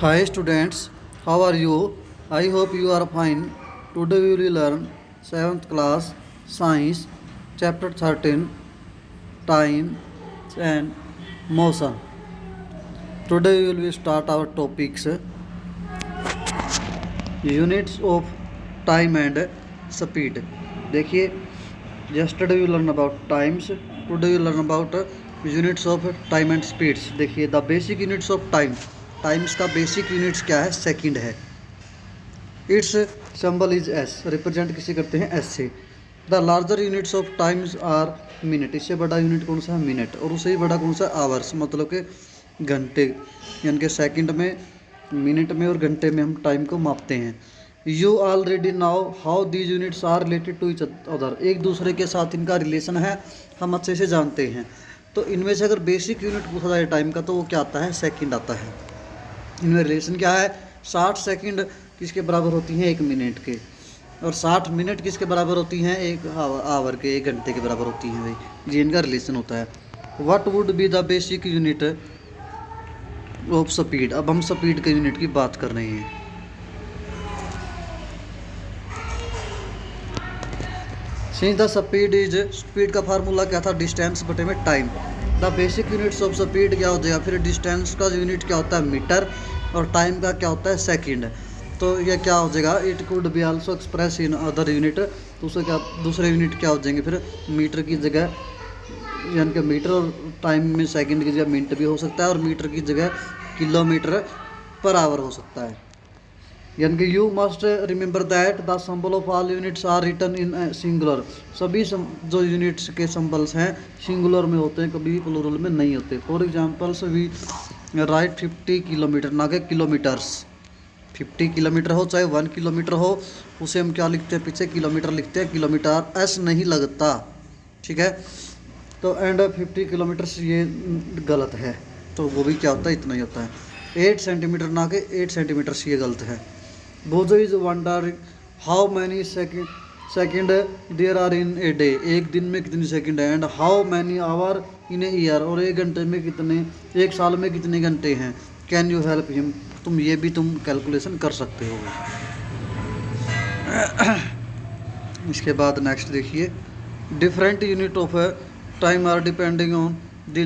Hi students, how are you? I hope you are fine. Today we will learn 7th class Science chapter 13 Time and Motion. Today we will start our topics units of time and speed. देखिए yesterday we learn about times, today we learn about units of time and speeds. देखिए the basic units of time. Times का basic units क्या है? Second है. Its symbol is S, represent किसे करते हैं? S से. The larger units of times are minute. इससे बड़ा यूनिट कौन सा है? मिनट. और उससे ही बड़ा कौन सा? आवर्स, मतलब कि घंटे. यानी कि सेकंड में, मिनट में और घंटे में हम टाइम को मापते हैं. You already know how these units are related to each other. एक दूसरे के साथ इनका रिलेशन है, हम अच्छे से जानते हैं. तो इनमें से अगर बेसिक यूनिट पूछा जाए टाइम का तो वो क्या आता है? सेकंड आता है. इनमें रिलेशन क्या है? 60 सेकंड किसके बराबर होती हैं? 1 मिनट के. और 60 मिनट किसके बराबर होती हैं? 1 आवर के, 1 घंटे के बराबर होती हैं भाई. ये इनका रिलेशन होता है. What would be the basic unit of speed. अब हम स्पीड के यूनिट की बात कर रहे हैं. Since the speed is, speed का फार्मूला क्या था? डिस्टेंस बटे में time. The basic units of speed क्या हो जाएगा? फिर डिस्टेंस का यूनिट क्या होता है? मीटर. और टाइम का क्या होता है? सेकंड. तो ये क्या हो जाएगा? It could be also express in other unit. तो उससे क्या, दूसरे यूनिट क्या हो जाएंगे फिर? मीटर की जगह, यानी कि मीटर, और टाइम में सेकंड की जगह मिनट भी हो सकता है, और मीटर की जगह किलोमीटर पर आवर हो सकता है. यानी कि you must remember that the symbol of all units are written in singular. सभी जो यूनिट्स के सिंबल्स हैं सिंगुलर में होते हैं, कभी प्लूरल में नहीं होते. For examples we write 50 kilometre, ना कि किलोमीटर्स. 50 किलोमीटर हो चाहे 1 किलोमीटर हो, उसे हम क्या लिखते हैं? पीछे किलोमीटर लिखते हैं. किलोमीटर एस नहीं लगता, ठीक है. तो एंड 50 किलोमीटर्स ये गलत है. तो वो भी क्या होता है? इतना ही होता है. 8 सेंटीमीटर ना कि 8 सेंटीमीटर्स, ये गलत है. Boojho is wonder how many second there are in a day. एक दिन में कितनी सेकंड है? And how many hour in a year. और एक घंटे में कितने, एक साल में कितने घंटे हैं? Can you help him. तुम ये भी तुम कैलकुलेशन कर सकते हो. इसके बाद नेक्स्ट देखिए, different unit of time are depending on the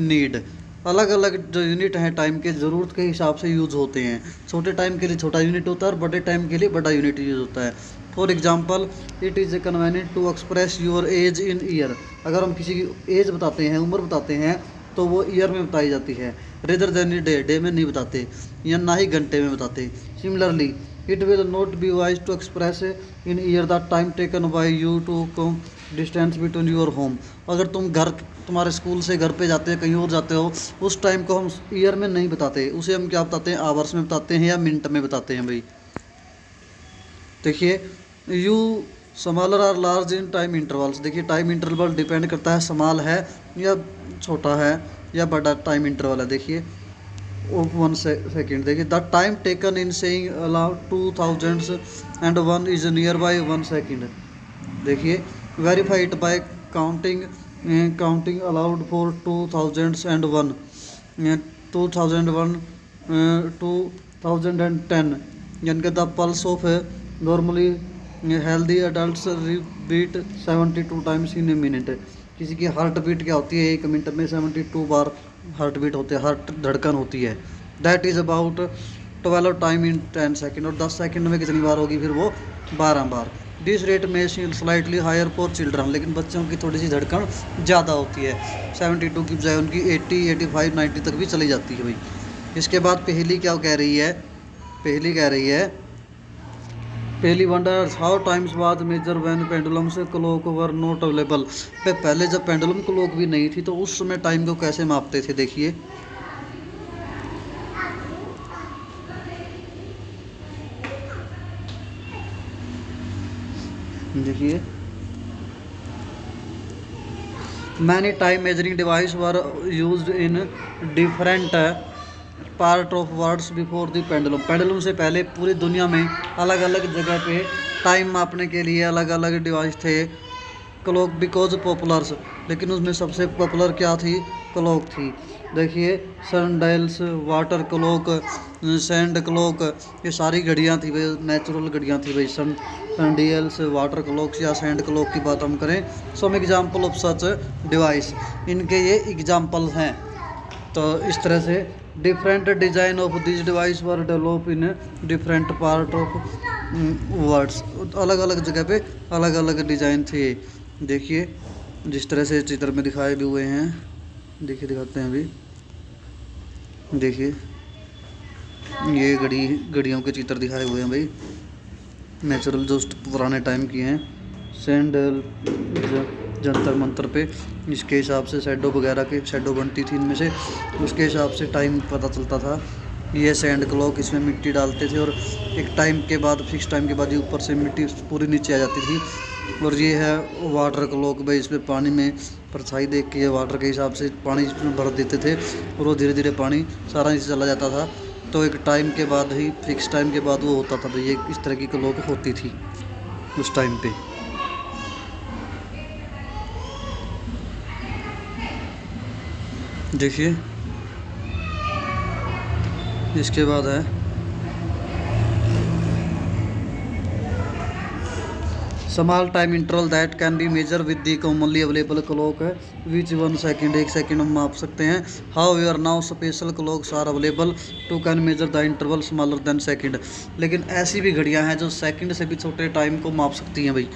need. अलग अलग जो यूनिट हैं टाइम के, ज़रूरत के हिसाब से यूज़ होते हैं. छोटे टाइम के लिए छोटा यूनिट होता है, और बड़े टाइम के लिए बड़ा यूनिट यूज़ होता है. For example it is convenient to express your age in year. अगर हम किसी की एज बताते हैं, उम्र बताते हैं, तो वो ईयर में बताई जाती है, रेदर देन डे. डे में नहीं बताते, या ना ही घंटे में बताते. Similarly it will not be wise to express in year the time taken by you to come distance between your home. अगर तुम घर, तुम्हारे स्कूल से घर पे जाते हैं, कहीं और जाते हो, उस टाइम को हम ईयर में नहीं बताते, उसे हम क्या बताते हैं? आवर्स में बताते हैं, या मिनट में बताते हैं भाई. देखिए you smaller are large in time intervals. देखिए टाइम इंटरवल डिपेंड करता है स्मॉल है या छोटा है या बड़ा टाइम इंटरवल है. देखिए 1 सेकेंड. देखिए the time taken in saying aloud 2001 is near by 1 second. देखिए verify it by counting aloud for 2001 2010. यानी कि the pulse of normally healthy adult beat 72 times in a minute. किसी की हार्ट बीट क्या होती है? 1 मिनट में 72 बार हार्ट बीट होते हैं, हार्ट धड़कन होती है. That is about 12 time in 10 second. और 10 सेकेंड में कितनी बार होगी? फिर वो 12 बार. दिस रेट में स्लाइटली हायर फॉर चिल्ड्रन. लेकिन बच्चों की थोड़ी सी धड़कन ज़्यादा होती है. 72 की बजाय उनकी 80, 85, 90 तक भी चली जाती है भाई. इसके बाद पहली क्या कह रही है? पहली कह रही है, Paheli wonders how times was measure when pendulums clock were not available. पहले जब पेंडुलम क्लॉक भी नहीं थी तो उस समय टाइम को कैसे मापते थे? देखिए देखिए many time measuring device were used in different part of words before the pendulum. Pendulum से पहले पूरी दुनिया में अलग अलग जगह पे टाइम मापने के लिए अलग अलग डिवाइस थे. क्लॉक बिकॉज पॉपुलर्स, लेकिन उसमें सबसे पॉपुलर क्या थी? क्लॉक थी. देखिए sundials, water clock, sand clock, ये सारी घड़ियाँ थी भाई, नेचुरल घड़ियाँ थी भाई। सनडायल्स, वाटर क्लॉक्स या सैंड क्लॉक की बात हम करें, some example of such device, इनके ये एग्जाम्पल हैं। तो इस तरह से different design of this device were develop in different part of words, अलग अलग जगह पे अलग अलग डिज़ाइन थे। देखिए जिस तरह से चित्र में दिखाए भी हुए हैं, देखिए दिखाते हैं अभी। देखिए ये घड़ियों के चित्र दिखाए हुए हैं भाई, नेचुरल जो पुराने टाइम की हैं। सैंडल जंतर मंतर पे इसके हिसाब से शैडो वगैरह के शैडो बनती थी इनमें से, उसके हिसाब से टाइम पता चलता था। ये सैंड क्लॉक, इसमें मिट्टी डालते थे और एक टाइम के बाद, फिक्स टाइम के बाद ये ऊपर से मिट्टी पूरी नीचे आ जाती थी। और ये है वाटर क्लॉक भाई, इस पर पानी में परछाई देख के वाटर के हिसाब से पानी इसमें भर देते थे और वो धीरे धीरे पानी सारा नीचे चला जाता था। तो एक टाइम के बाद ही, फिक्स टाइम के बाद वो होता था भाई, ये इस तरह की क्लॉक होती थी उस टाइम पे। देखिए इसके बाद है small time interval that can be measure with the commonly available clock है विच 1 सेकेंड, 1 सेकेंड हम माप सकते हैं। How we are now special clocks are available to can measure the interval smaller than second, लेकिन ऐसी भी घड़ियां हैं जो सेकंड से भी छोटे टाइम को माप सकती हैं भाई।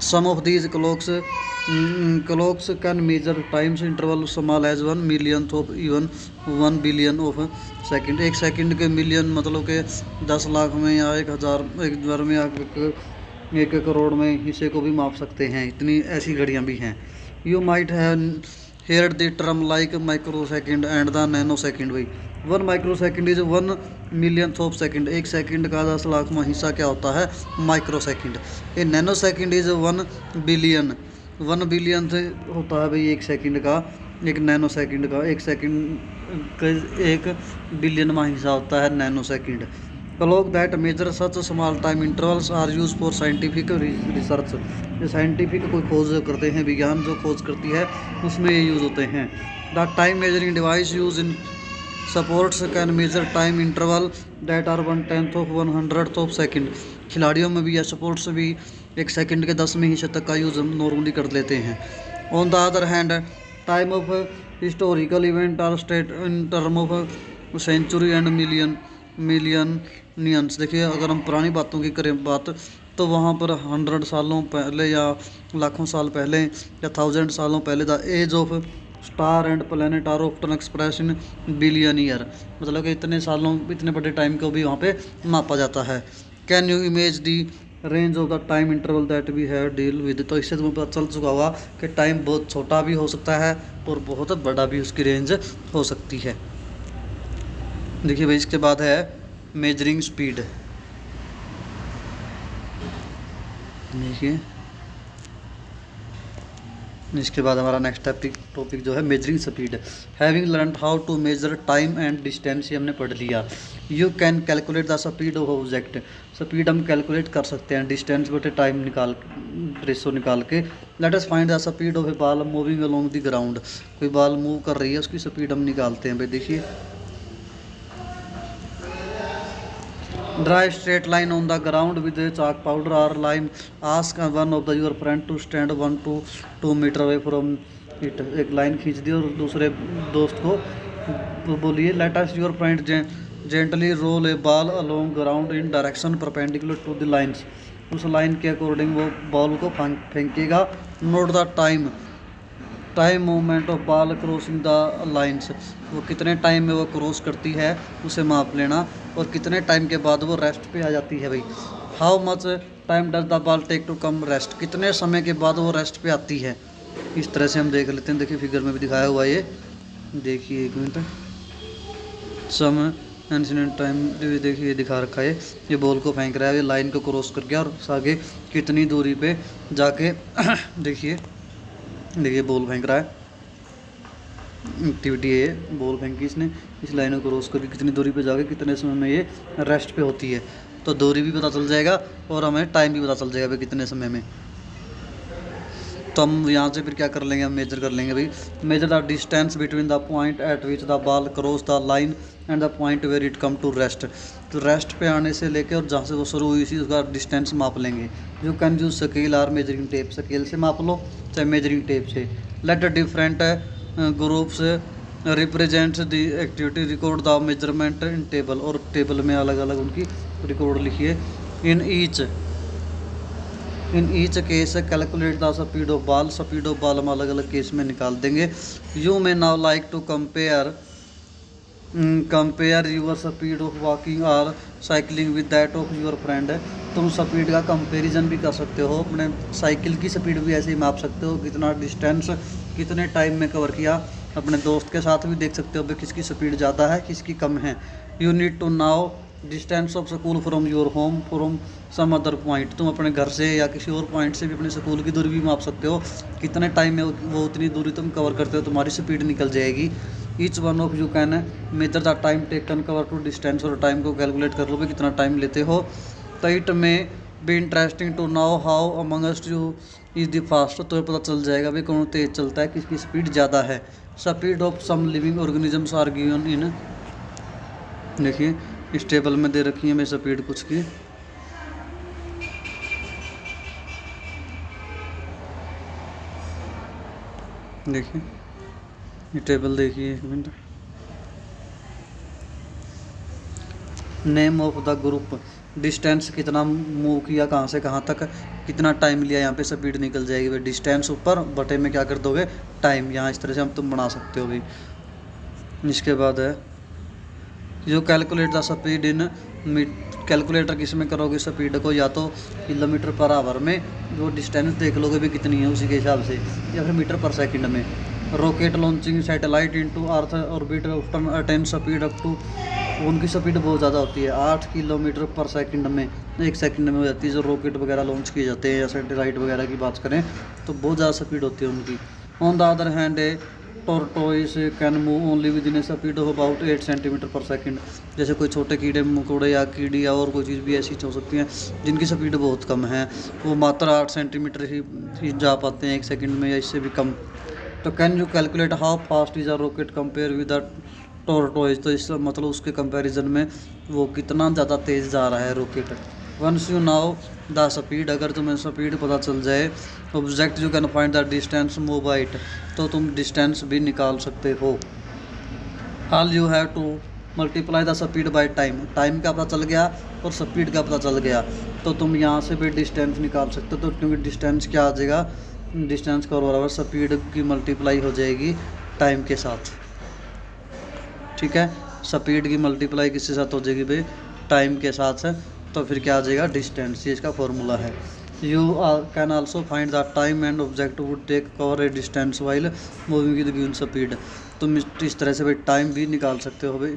Some of these clocks can measure times interval small as 1 million of even 1 billion of second. 1 second के मिलियन मतलब के 10 लाख में या 1000, 1,000 में या 1 करोड़ में हिस्से को भी माप सकते हैं। इतनी ऐसी घड़ियां भी हैं। You might have heard the term like micro second and the nano second भाई। 1 micro second is 1 million of second, 1 second का 10 लाख में हिस्सा क्या होता है, micro second. A nano second is 1 billion, 1 billion से होता है भाई 1 सेकेंड का, एक नैनो सेकेंड का 1 सेकेंड का 1 बिलियन में हिस्सा होता है nanosecond. Clock that measure such small time intervals are use for scientific research, ये साइंटिफिक कोई खोज करते हैं, विज्ञान जो खोज करती है उसमें ये यूज़ होते हैं। The time measuring device use in sports can measure time interval that are 1/10 of 100th of second. खिलाड़ियों में भी या सपोर्ट्स भी 1 सेकेंड के 10वें हिस्से तक का यूज़ हम नॉर्मली कर लेते हैं। On the other hand time of historical event are state in term of century and millenniums. देखिए अगर हम पुरानी बातों की करें बात, तो वहाँ पर 100 सालों पहले या लाखों साल पहले या 1000 सालों पहले the age of star and planet are often express in billion year, मतलब कि इतने सालों, इतने बड़े टाइम को भी वहाँ पे मापा जाता है। Can you image the range of the time interval that we have deal with, तो इससे तुम्हें पता चल चुका होगा कि टाइम बहुत छोटा भी हो सकता है और बहुत बड़ा भी उसकी रेंज हो सकती है। देखिए भाई इसके बाद है मेजरिंग स्पीड। देखिए इसके बाद हमारा नेक्स्ट टॉपिक जो है measuring speed. Having learn how to measure time and distance, ये हमने पढ़ लिया। You can calculate the speed of object, speed हम कैलकुलेट कर सकते हैं डिस्टेंस बटे टाइम निकाल, रेशो निकाल के। Let us find the speed of A ball moving along the ground, कोई बॉल मूव कर रही है उसकी स्पीड हम निकालते हैं भाई। देखिए draw straight line on the ground with chalk powder और lime, ask one of the your friend to stand 1 to 2 metre away from it. एक लाइन खींच दी और दूसरे दोस्त को बोलिए let us your friend gently roll a ball along ground in direction perpendicular to the lines, उस line के अकॉर्डिंग वो बॉल को फेंकेगा। Note the time movement of ball crossing the lines, वो कितने टाइम में वो क्रॉस करती है उसे माप लेना, और कितने टाइम के बाद वो रेस्ट पे आ जाती है भाई। How much time does the ball take to come rest, कितने समय के बाद वो रेस्ट पे आती है। इस तरह से हम देख लेते हैं। देखिए फिगर में भी दिखाया हुआ है ये, देखिए 1 मिनट, सम एंशिएंट टाइम, देखिए दिखा रखा है, ये बॉल को फेंक रहा है, ये लाइन को क्रॉस कर गया और आगे कितनी दूरी पे जाके देखिए बॉल फेंक रहा है, एक्टिविटी है, बॉल फेंकी इसने, इस लाइन को क्रॉस करके कितनी दूरी पे जाके कितने समय में ये रेस्ट पे होती है। तो दूरी भी पता चल जाएगा और हमें टाइम भी पता चल जाएगा भाई कितने समय में। तो हम यहाँ से फिर क्या कर लेंगे, हम मेजर कर लेंगे भाई। Measure the distance between the point at which the ball cross the line and the point where it come to rest. तो रेस्ट पे आने से लेके और जहाँ से वो शुरू हुई थी उसका डिस्टेंस माप लेंगे। यू कैन यूज स्केल और मेजरिंग टेप, स्केल से माप लो चाहे मेजरिंग टेप से। Let different groups represent the activity, record the measurement in table, और टेबल में अलग अलग उनकी रिकॉर्ड लिखिए। In each case calculate the speed of ball, speed of ball हम अलग अलग केस में निकाल देंगे। You may now like to compare your speed of walking और cycling with that of your friend. तुम स्पीड का कंपैरिजन भी कर सकते हो, अपने साइकिल की स्पीड भी ऐसे ही माप सकते हो, कितना डिस्टेंस कितने टाइम में कवर किया। अपने दोस्त के साथ भी देख सकते हो भाई किसकी स्पीड ज़्यादा है किसकी कम है। You need to know distance of school from your home from some other point. तुम अपने घर से या किसी और पॉइंट से भी अपने स्कूल की दूरी भी माप सकते हो, कितने टाइम में वो उतनी दूरी तुम कवर करते हो, तुम्हारी स्पीड निकल जाएगी। Each one of you can measure the time taken cover to distance, और टाइम को कैलकुलेट कर लो भाई कितना टाइम लेते हो। तो it may be interesting to know how amongst you is the fast. तो पता चल जाएगा भाई कौन तेज चलता है, किसकी स्पीड ज़्यादा है। Speed of some living organisms are given in, देखिए इस टेबल में दे रखी है मैं स्पीड कुछ की। देखिए ये टेबल देखिए, एक minute. Name of the group, distance कितना मूव किया कहाँ से कहाँ तक, कितना टाइम लिया, यहाँ पे स्पीड निकल जाएगी भाई। डिस्टेंस ऊपर बटे में क्या कर दोगे टाइम, यहाँ इस तरह से हम तुम बना सकते हो भाई। इसके बाद है जो calculate the speed in calculator किस में करोगे स्पीड को, या तो किलोमीटर पर आवर में, जो डिस्टेंस देख लोगे भी कितनी है उसी के हिसाब से, या फिर मीटर पर सेकंड में। Rocket launching satellite into earth orbit often attain speed up to, उनकी स्पीड बहुत ज़्यादा होती है 8 किलोमीटर पर सेकंड में, 1 सेकंड में हो जाती है। जो रॉकेट वगैरह लॉन्च किए जाते हैं या सैटेलाइट वगैरह की बात करें तो बहुत ज़्यादा स्पीड होती है उनकी। On the other hand a tortoise can move only with in a speed of about 8 centimetre per second. जैसे कोई छोटे कीड़े मकोड़े या कीड़ी या और कोई चीज़ भी ऐसी हो सकती हैं जिनकी स्पीड बहुत कम है, वो मात्र 8 सेंटीमीटर ही जा पाते हैं 1 सेकंड में या इससे भी कम। तो can you calculate how fast is a rocket compare with the tortoise. तो इस मतलब उसके कंपैरिजन में वो कितना ज़्यादा तेज़ जा रहा है rocket. Once you know the speed, अगर तुम्हें स्पीड पता चल जाए, object you can find the distance move by it, तो तुम डिस्टेंस भी निकाल सकते हो। All you have to multiply the speed by time, time का पता चल गया और स्पीड का पता चल गया तो तुम यहाँ से भी डिस्टेंस निकाल सकते हो। तो क्योंकि डिस्टेंस क्या आ जाएगा, डिस्टेंस का बराबर स्पीड की मल्टीप्लाई हो जाएगी टाइम के साथ, ठीक है। स्पीड की मल्टीप्लाई किसके साथ हो जाएगी भाई, टाइम के साथ, तो फिर क्या आ जाएगा डिस्टेंस, ये इसका फॉर्मूला है। You can also find the time and object would take cover a distance while moving with given speed. तुम इस तरह से भाई टाइम भी निकाल सकते हो भाई,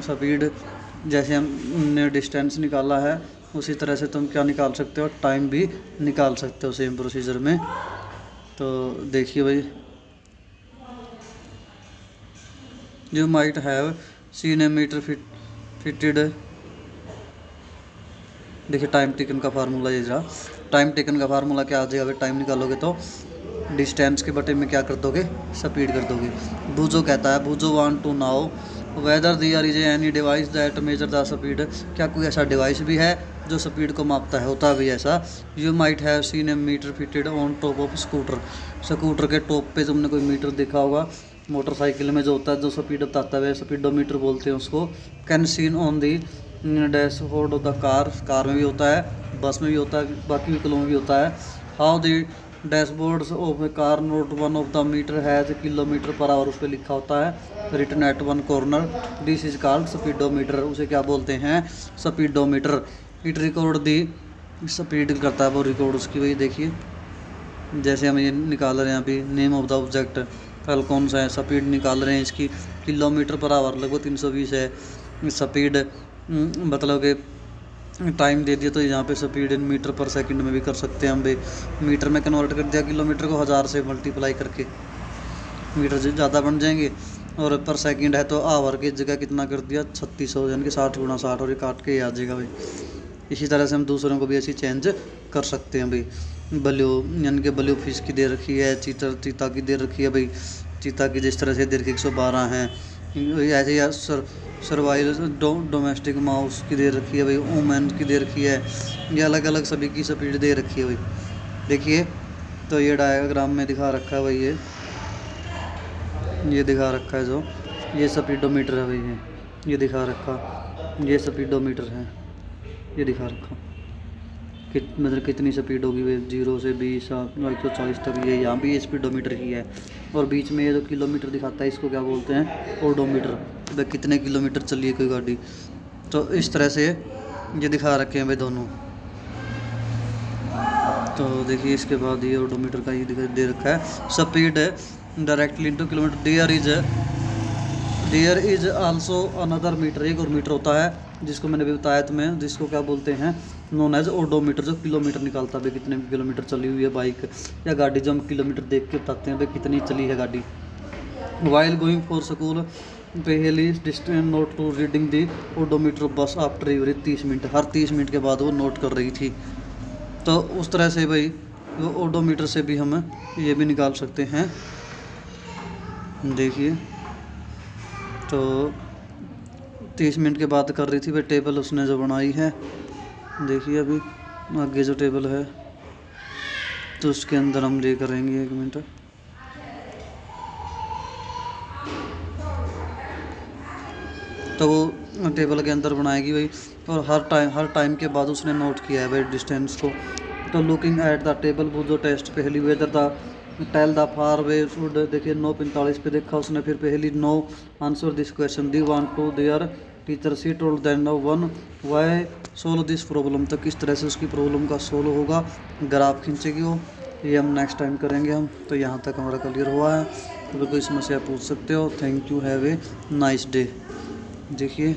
स्पीड जैसे हमने डिस्टेंस निकाला है उसी तरह से तुम क्या निकाल सकते हो, टाइम भी निकाल सकते हो सेम प्रोसीजर में। तो देखिए भाई, you might have seen a meter fitted, देखिए टाइम टेकन का फार्मूला ये रहा। टाइम टेकन का फार्मूला क्या आ जाएगा, टाइम निकालोगे तो डिस्टेंस के बटे में क्या कर दोगे, स्पीड कर दोगे। बूजो कहता है, Boojho want to know whether there is any device that measure the speed, क्या कोई ऐसा डिवाइस भी है जो स्पीड को मापता है, होता भी ऐसा। You might have seen a meter fitted on top of scooter, scooter के टॉप पे तुमने कोई मीटर देखा होगा, मोटरसाइकिल में जो होता है जो स्पीड बताता है स्पीडोमीटर बोलते हैं उसको। Can seen on the dashboard of the car में भी होता है, बस में भी होता है, बाकी व्हीकलों में भी होता है। How the dashboards of a car note one of the meter has kilometre per hour, उस पर लिखा होता है written at one corner, this is called speedometer, उसे क्या बोलते हैं, speedometer. It record the speed करता है वो रिकॉर्ड उसकी, वही देखिए जैसे हम ये निकाल रहे हैं अभी, नेम ऑफ द ऑब्जेक्ट कल कौन सा है, स्पीड निकाल रहे हैं इसकी, किलोमीटर पर आवर लगभग 320 है स्पीड, मतलब कि टाइम दे दिया तो यहाँ पे स्पीड इन मीटर पर सेकंड में भी कर सकते हैं हम भी, मीटर में कन्वर्ट कर दिया, किलोमीटर को 1000 से मल्टीप्लाई करके मीटर से ज़्यादा बन जाएंगे, और पर सेकंड है तो आवर की जगह कितना कर दिया 3600, यानी कि 60 गुणा 60 और ये काट के ही आ जाएगा भाई। इसी तरह से हम दूसरों को भी ऐसी चेंज कर सकते हैं भाई। ब्लू यानी कि ब्लू फिश की दे रखी है, चीता की दे रखी है भाई। चीता की जिस तरह से दे रखी 112 है। ऐसे यार सर्वाइवल डोमेस्टिक माउस की दे रखी है भाई, वुमेन की दे रखी है। ये अलग अलग सभी की स्पीड दे रखी है भाई। देखिए तो ये डायग्राम में दिखा रखा है भाई, ये दिखा रखा है जो ये स्पीडोमीटर है भाई, ये दिखा रखा, ये स्पीडोमीटर है, ये दिखा रखा मतलब कितनी स्पीड होगी भाई 0 से 20 140 तक। ये यहाँ भी स्पीडोमीटर ही है। और बीच में ये जो किलोमीटर दिखाता है इसको क्या बोलते हैं, ओडोमीटर, भाई कितने किलोमीटर चली है कोई गाड़ी। तो इस तरह से ये दिखा रखे हैं भाई दोनों। तो देखिए इसके बाद ये ओडोमीटर का ये दे रखा है speed directly into kilometre. There is also another meter, एक और मीटर होता है जिसको मैंने भी बताया तुम्हें, जिसको क्या बोलते हैं, नोन एज ओडोमीटर, जो किलोमीटर निकालता है भाई कितने किलोमीटर चली हुई है बाइक या गाड़ी, जो हम किलोमीटर देख के बताते हैं भाई कितनी चली है गाड़ी। While going for school Paheli distance note to reading the odometer बस आफ्टर एवरी 30 मिनट, हर 30 मिनट के बाद वो नोट कर रही थी। तो उस तरह से भाई वो ओडोमीटर से भी हम ये भी निकाल सकते हैं। देखिए तो 30 मिनट के बाद कर रही थी भाई, टेबल उसने जो बनाई है। देखिए अभी आगे जो टेबल है तो उसके अंदर हम ये करेंगे, 1 मिनट। तो वो टेबल के अंदर बनाएगी भाई, और हर टाइम के बाद उसने नोट किया है भाई डिस्टेंस को। तो लुकिंग एट द टेबल, वो जो test Paheli whether the tell the far way should, देखिए 9:45 पे देखा उसने, फिर Paheli no answer this question the one to their teacher she told then no one why solve this problem. तो किस तरह से उसकी प्रॉब्लम का सोल्व होगा, ग्राफ खींचेगी वो, ये हम नेक्स्ट टाइम करेंगे हम। तो यहाँ तक हमारा क्लियर हुआ है। तो कोई समस्या पूछ सकते हो। Thank you, have a nice day. देखिए